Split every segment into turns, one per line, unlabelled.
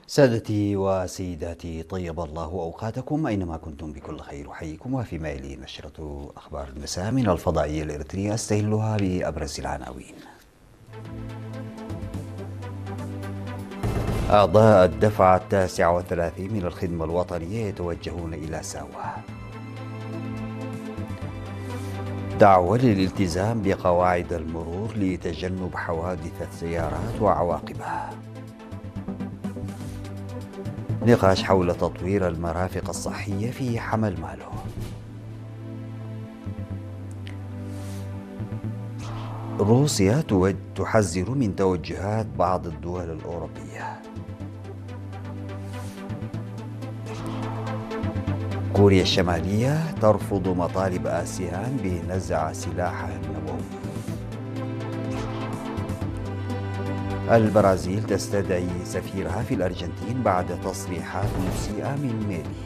سادتي وسيداتي، طيب الله أوقاتكم أينما كنتم بكل خير. أحييكم وفي مائلي نشرة أخبار المساء من الفضائية الإريترية، أستهلها بأبرز العناوين. أعضاء الدفعة 39 من الخدمة الوطنية يتوجهون إلى ساوة. دعوة للالتزام بقواعد المرور لتجنب حوادث السيارات وعواقبها. نقاش حول تطوير المرافق الصحية في حمل ماله. روسيا تحذر من توجهات بعض الدول الأوروبية. كوريا الشمالية ترفض مطالب آسيان بنزع سلاحها النووي. البرازيل تستدعي سفيرها في الأرجنتين بعد تصريحات مسيئة من ميلي.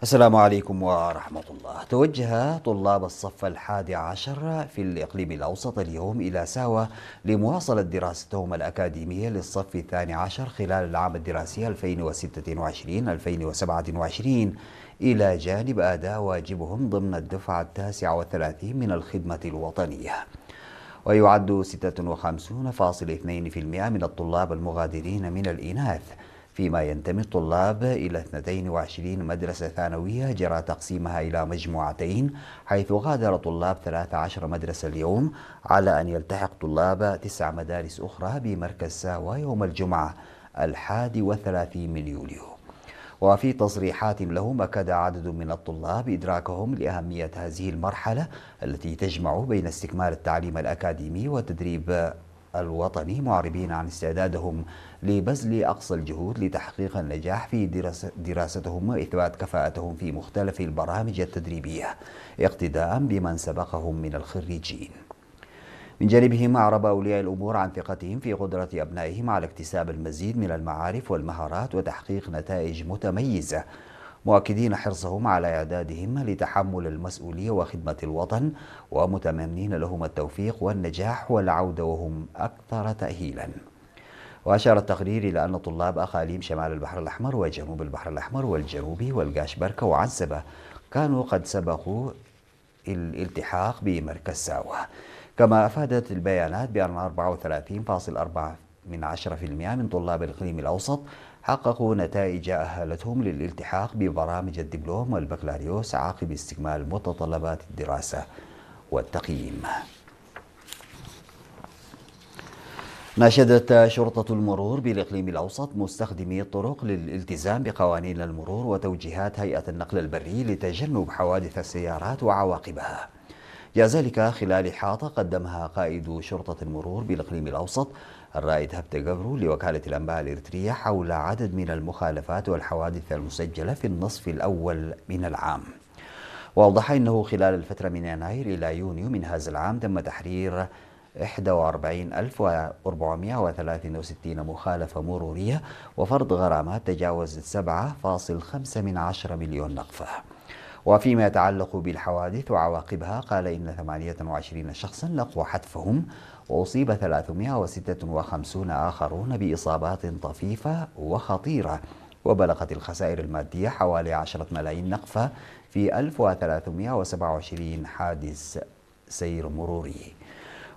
السلام عليكم ورحمة الله. توجه طلاب الصف 11 في الإقليم الأوسط اليوم إلى ساوة لمواصلة دراستهم الأكاديمية للصف 12 خلال العام الدراسي 2026-2027 إلى جانب أداء واجبهم ضمن الدفعة 39 من الخدمة الوطنية. ويعد 56.2% من الطلاب المغادرين من الإناث، فيما ينتمي الطلاب إلى 22 مدرسة ثانوية جرى تقسيمها إلى مجموعتين، حيث غادر طلاب 13 مدرسة اليوم، على أن يلتحق طلاب 9 مدارس أخرى بمركز ساوة يوم الجمعة 31 من يوليو. وفي تصريحات لهم أكد عدد من الطلاب إدراكهم لأهمية هذه المرحلة التي تجمع بين استكمال التعليم الأكاديمي والتدريب الوطني، معربين عن استعدادهم لبذل أقصى الجهود لتحقيق النجاح في دراستهم وإثبات كفاءتهم في مختلف البرامج التدريبية اقتداء بمن سبقهم من الخريجين. من جانبهم أعرب أولياء الأمور عن ثقتهم في قدرة أبنائهم على اكتساب المزيد من المعارف والمهارات وتحقيق نتائج متميزة، مؤكدين حرصهم على إعدادهم لتحمل المسؤولية وخدمة الوطن، ومتمنين لهم التوفيق والنجاح والعودة وهم أكثر تأهيلا. وأشار التقرير إلى أن طلاب أقاليم شمال البحر الأحمر وجنوب البحر الأحمر والجنوبي والقاش بركة وعنسبة كانوا قد سبقوا الالتحاق بمركز ساوة. كما أفادت البيانات بأن 34.4% من طلاب الإقليم الأوسط حققوا نتائج أهلتهم للالتحاق ببرامج الدبلوم والبكالوريوس عقب استكمال متطلبات الدراسة والتقييم. ناشدت شرطة المرور بالإقليم الأوسط مستخدمي الطرق للالتزام بقوانين المرور وتوجيهات هيئة النقل البري لتجنب حوادث السيارات وعواقبها. جاء ذلك خلال إحاطة قدمها قائد شرطة المرور بالإقليم الأوسط الرائد هبتة قبرو لوكالة الأنباء الإريترية حول عدد من المخالفات والحوادث المسجلة في النصف الأول من العام. وأوضح أنه خلال الفترة من يناير إلى يونيو من هذا العام تم تحرير 41,463 مخالفة مرورية وفرض غرامات تجاوزت 7.5 مليون نقفة. وفيما يتعلق بالحوادث وعواقبها، قال إن 28 شخصا لقوا حتفهم، وأصيب 356 آخرون بإصابات طفيفة وخطيرة، وبلغت الخسائر المادية حوالي 10 ملايين نقفة في 1327 حادث سير مروري.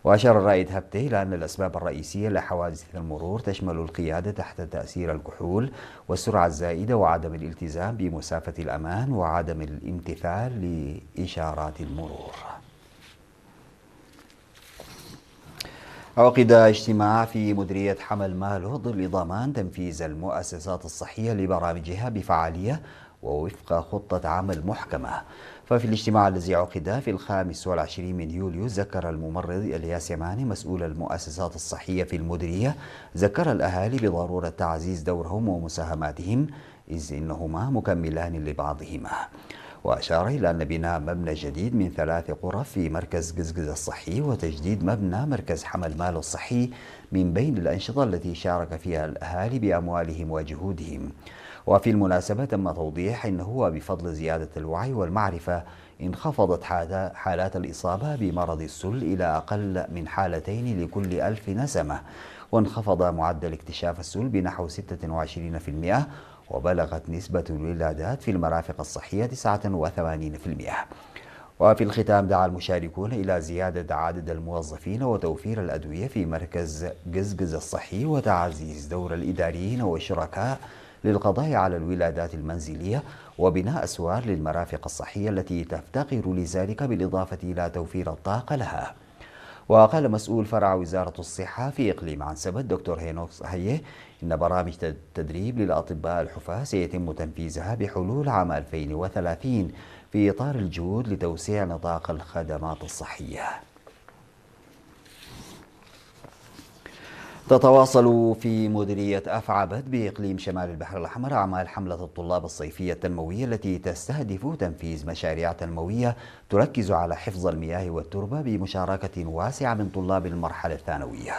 وأشار الرائد هبتة إلى أن الأسباب الرئيسية لحوادث المرور تشمل القيادة تحت تأثير الكحول والسرعة الزائدة وعدم الالتزام بمسافة الأمان وعدم الامتثال لإشارات المرور. عقد اجتماع في مديرية حمل ماله ضمن ضمان تنفيذ المؤسسات الصحية لبرامجها بفعالية ووفق خطة عمل محكمة. ففي الاجتماع الذي عقد في 25 من يوليو، ذكر الممرض الياس يماني مسؤول المؤسسات الصحية في المديرية ذكر الأهالي بضرورة تعزيز دورهم ومساهماتهم، إذ إنهما مكملان لبعضهما. وأشار إلى أن بناء مبنى جديد من 3 غرف في مركز قزقز الصحي وتجديد مبنى مركز حمل ماله الصحي من بين الأنشطة التي شارك فيها الأهالي بأموالهم وجهودهم. وفي المناسبة تم توضيح أنه وبفضل زيادة الوعي والمعرفة انخفضت حالات الإصابة بمرض السل إلى أقل من حالتين لكل 1000 نسمة، وانخفض معدل اكتشاف السل بنحو 26%، وبلغت نسبة الولادات في المرافق الصحية 89%. وفي الختام دعا المشاركون إلى زيادة عدد الموظفين وتوفير الأدوية في مركز قزقز الصحي، وتعزيز دور الإداريين والشركاء للقضاء على الولادات المنزلية، وبناء أسوار للمرافق الصحية التي تفتقر لذلك، بالإضافة إلى توفير الطاقة لها. وقال مسؤول فرع وزارة الصحة في إقليم عنسبة دكتور هينوكس هيه إن برامج التدريب للأطباء الحفاة سيتم تنفيذها بحلول عام 2030 في إطار الجهود لتوسيع نطاق الخدمات الصحية. تتواصل في مديرية أفعبد بإقليم شمال البحر الأحمر أعمال حملة الطلاب الصيفية التنموية التي تستهدف تنفيذ مشاريع تنموية تركز على حفظ المياه والتربة بمشاركة واسعة من طلاب المرحلة الثانوية.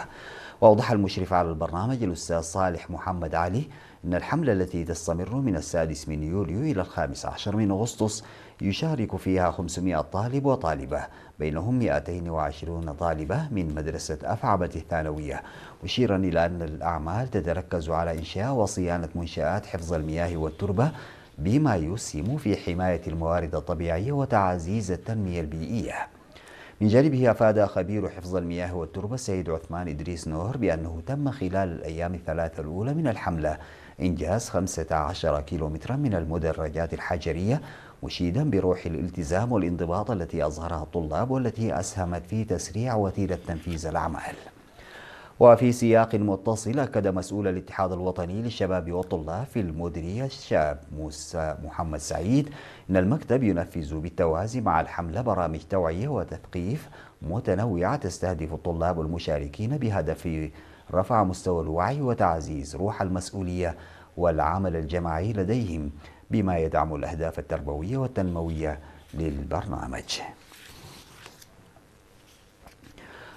وأوضح المشرف على البرنامج الأستاذ صالح محمد علي أن الحملة التي تستمر من 6 من يوليو إلى 15 من أغسطس يشارك فيها 500 طالب وطالبة، بينهم 220 طالبة من مدرسة أفعبد الثانوية، مشيرا إلى أن الأعمال تتركز على إنشاء وصيانة منشآت حفظ المياه والتربة بما يسهم في حماية الموارد الطبيعية وتعزيز التنمية البيئية. من جانبه أفاد خبير حفظ المياه والتربة السيد عثمان إدريس نور بأنه تم خلال الأيام الثلاثة الأولى من الحملة إنجاز 15 كيلومترا من المدرجات الحجرية، مشيدا بروح الالتزام والانضباط التي أظهرها الطلاب والتي أسهمت في تسريع وتيرة تنفيذ الأعمال. وفي سياق متصل أكد مسؤول الاتحاد الوطني للشباب والطلاب في المديرية الشاب موسى محمد سعيد أن المكتب ينفذ بالتوازي مع الحملة برامج توعية وتثقيف متنوعة تستهدف الطلاب المشاركين بهدف رفع مستوى الوعي وتعزيز روح المسؤولية والعمل الجماعي لديهم، بما يدعم الأهداف التربوية والتنموية للبرنامج.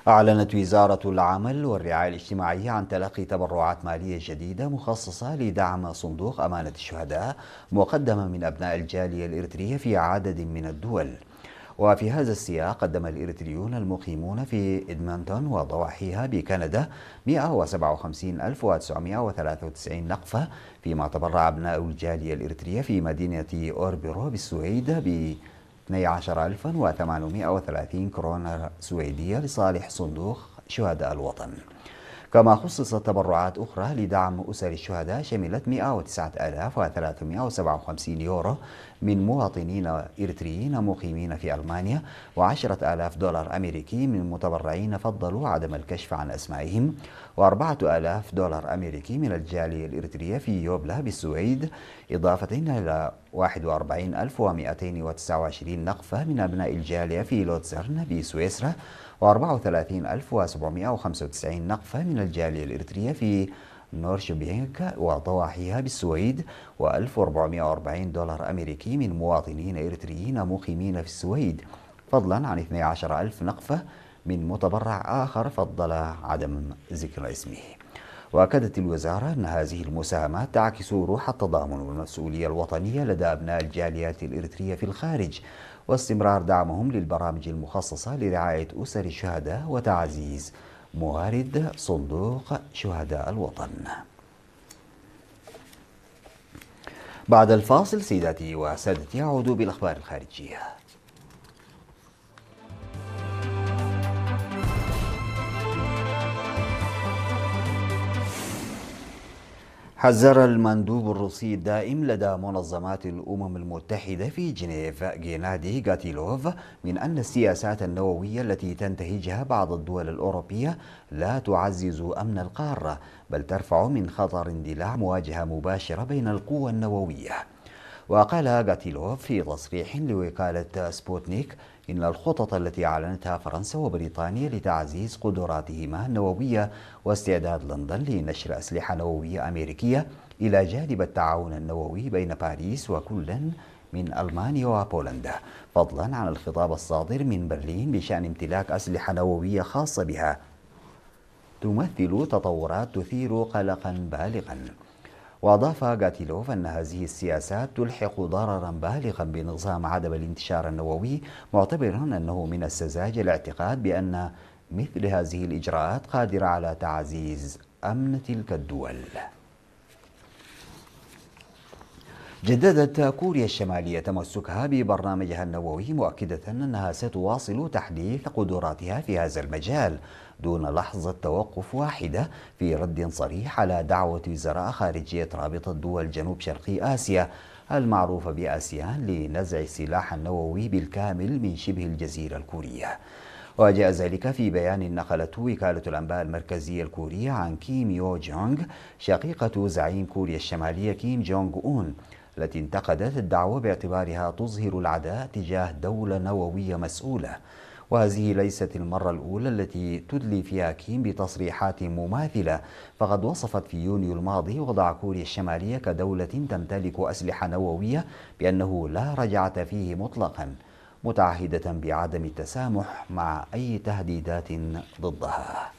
أعلنت وزارة العمل والرعاية الاجتماعية عن تلقي تبرعات مالية جديدة مخصصة لدعم صندوق أمانة الشهداء مقدمة من أبناء الجالية الإريترية في عدد من الدول. وفي هذا السياق قدم الإريتريون المقيمون في إدمنتون وضواحيها بكندا 157,993 نقفة، فيما تبرع أبناء الجالية الإريترية في مدينة أوربيرو بالسويد ب 12,830 كورونا سويدية لصالح صندوق شهداء الوطن. كما خصصت تبرعات أخرى لدعم أسر الشهداء شملت 109,357 يورو من مواطنين إريتريين مقيمين في ألمانيا، و10,000 دولار أمريكي من متبرعين فضلوا عدم الكشف عن أسمائهم، و4,000 دولار أمريكي من الجالية الإريترية في يوبلا بالسويد، إضافة إلى 41,229 نقفة من أبناء الجالية في لوتسرن بسويسرا، و34,795 نقفة من الجالية الإريترية في نورشبينغ وضواحيها بالسويد، و1440 دولار أمريكي من مواطنين إريتريين مقيمين في السويد، فضلا عن 12,000 نقفة من متبرع آخر فضل عدم ذكر اسمه. وأكدت الوزارة أن هذه المساهمات تعكس روح التضامن والمسؤولية الوطنية لدى أبناء الجاليات الإريترية في الخارج، واستمرار دعمهم للبرامج المخصصة لرعاية أسر الشهداء وتعزيز موارد صندوق شهداء الوطن. بعد الفاصل سيداتي وسادتي أعود بالأخبار الخارجية. حذر المندوب الروسي الدائم لدى منظمات الأمم المتحدة في جنيف جينادي غاتيلوف من أن السياسات النووية التي تنتهجها بعض الدول الأوروبية لا تعزز أمن القارة، بل ترفع من خطر اندلاع مواجهة مباشرة بين القوى النووية. وقال غاتيلوف في تصريح لوكالة سبوتنيك إن الخطط التي أعلنتها فرنسا وبريطانيا لتعزيز قدراتهما النووية واستعداد لندن لنشر أسلحة نووية أمريكية إلى جانب التعاون النووي بين باريس وكل من ألمانيا وبولندا، فضلا عن الخطاب الصادر من برلين بشأن امتلاك أسلحة نووية خاصة بها، تمثل تطورات تثير قلقا بالغا. وأضاف غاتيلوف أن هذه السياسات تلحق ضررا بالغا بنظام عدم الانتشار النووي، معتبرا أنه من السذاجة الاعتقاد بأن مثل هذه الإجراءات قادرة على تعزيز أمن تلك الدول. جددت كوريا الشمالية تمسكها ببرنامجها النووي، مؤكدة أنها ستواصل تحديث قدراتها في هذا المجال دون لحظة توقف واحدة، في رد صريح على دعوة وزراء خارجية رابطة دول جنوب شرقي آسيا المعروفة بآسيان لنزع السلاح النووي بالكامل من شبه الجزيرة الكورية. وجاء ذلك في بيان نقلته وكالة الأنباء المركزية الكورية عن كيم يو جونغ، شقيقة زعيم كوريا الشمالية كيم جونغ أون، التي انتقدت الدعوة باعتبارها تظهر العداء تجاه دولة نووية مسؤولة. وهذه ليست المرة الأولى التي تدلي فيها كيم بتصريحات مماثلة، فقد وصفت في يونيو الماضي وضع كوريا الشمالية كدولة تمتلك أسلحة نووية بأنه لا رجعة فيه مطلقا، متعهدة بعدم التسامح مع أي تهديدات ضدها.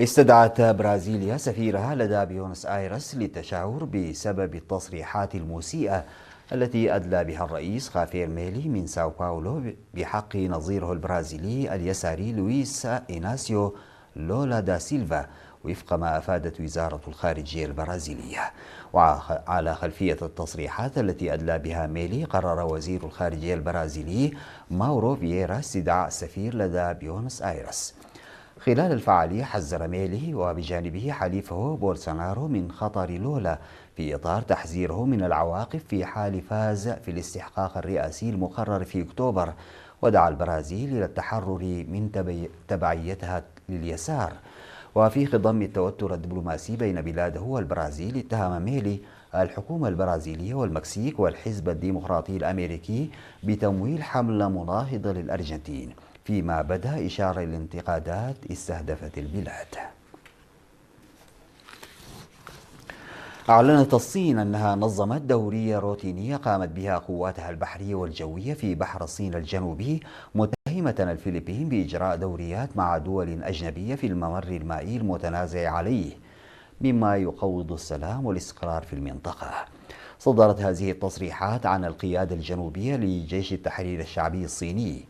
استدعت برازيليا سفيرها لدى بيونس آيرس للتشاور بسبب التصريحات المسيئة التي أدلى بها الرئيس خافير ميلي من ساو باولو بحق نظيره البرازيلي اليساري لويس إيناسيو لولا دا سيلفا، وفق ما أفادت وزارة الخارجية البرازيلية. وعلى خلفية التصريحات التي أدلى بها ميلي، قرر وزير الخارجية البرازيلي ماورو فييرا استدعاء السفير لدى بيونس آيرس. خلال الفعالية حذر ميلي وبجانبه حليفه بولسونارو من خطر لولا، في إطار تحذيره من العواقب في حال فاز في الاستحقاق الرئاسي المقرر في أكتوبر، ودعا البرازيل إلى التحرر من تبعيتها لليسار. وفي خضم التوتر الدبلوماسي بين بلاده والبرازيل، اتهم ميلي الحكومة البرازيلية والمكسيك والحزب الديمقراطي الأمريكي بتمويل حملة مناهضة للأرجنتين، فيما بدا إشارة الانتقادات استهدفت البلاد. أعلنت الصين أنها نظمت دورية روتينية قامت بها قواتها البحرية والجوية في بحر الصين الجنوبي، متهمة الفلبين بإجراء دوريات مع دول أجنبية في الممر المائي المتنازع عليه، مما يقوض السلام والاستقرار في المنطقة. صدرت هذه التصريحات عن القيادة الجنوبية لجيش التحرير الشعبي الصيني.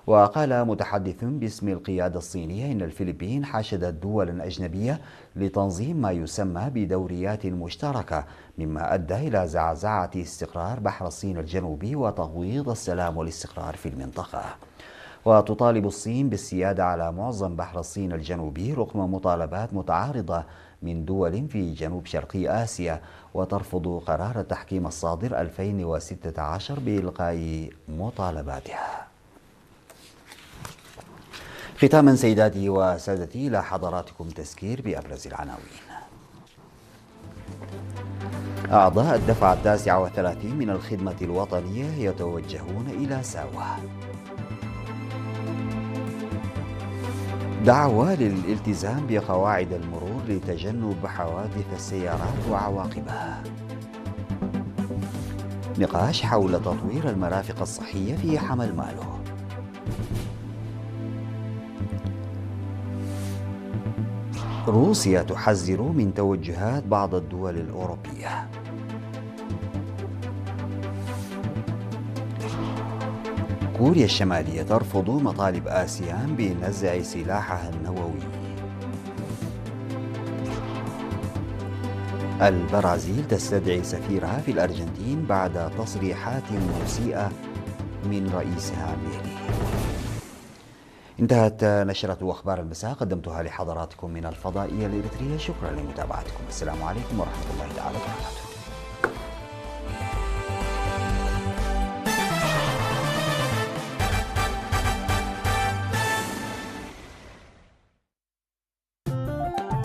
وقال متحدث باسم القيادة الصينية إن الفلبين حشدت دولا أجنبية لتنظيم ما يسمى بدوريات مشتركة، مما أدى إلى زعزعة استقرار بحر الصين الجنوبي وتغويض السلام والاستقرار في المنطقة. وتطالب الصين بالسيادة على معظم بحر الصين الجنوبي رغم مطالبات متعارضة من دول في جنوب شرقي آسيا، وترفض قرار التحكيم الصادر 2016 بإلغاء مطالباتها. ختاما سيداتي وسادتي، إلى حضراتكم تذكير بأبرز العناوين. أعضاء الدفعة 39 من الخدمة الوطنية يتوجهون إلى ساوة. دعوة للالتزام بقواعد المرور لتجنب حوادث السيارات وعواقبها. نقاش حول تطوير المرافق الصحية في حمل ماله. روسيا تحذر من توجهات بعض الدول الأوروبية. كوريا الشمالية ترفض مطالب آسيان بنزع سلاحها النووي. البرازيل تستدعي سفيرها في الأرجنتين بعد تصريحات مسيئة من رئيسها ميلي. انتهت نشرة أخبار المساء، قدمتها لحضراتكم من الفضائية الإريترية. شكرا لمتابعتكم، السلام عليكم ورحمة الله تعالى وبركاته.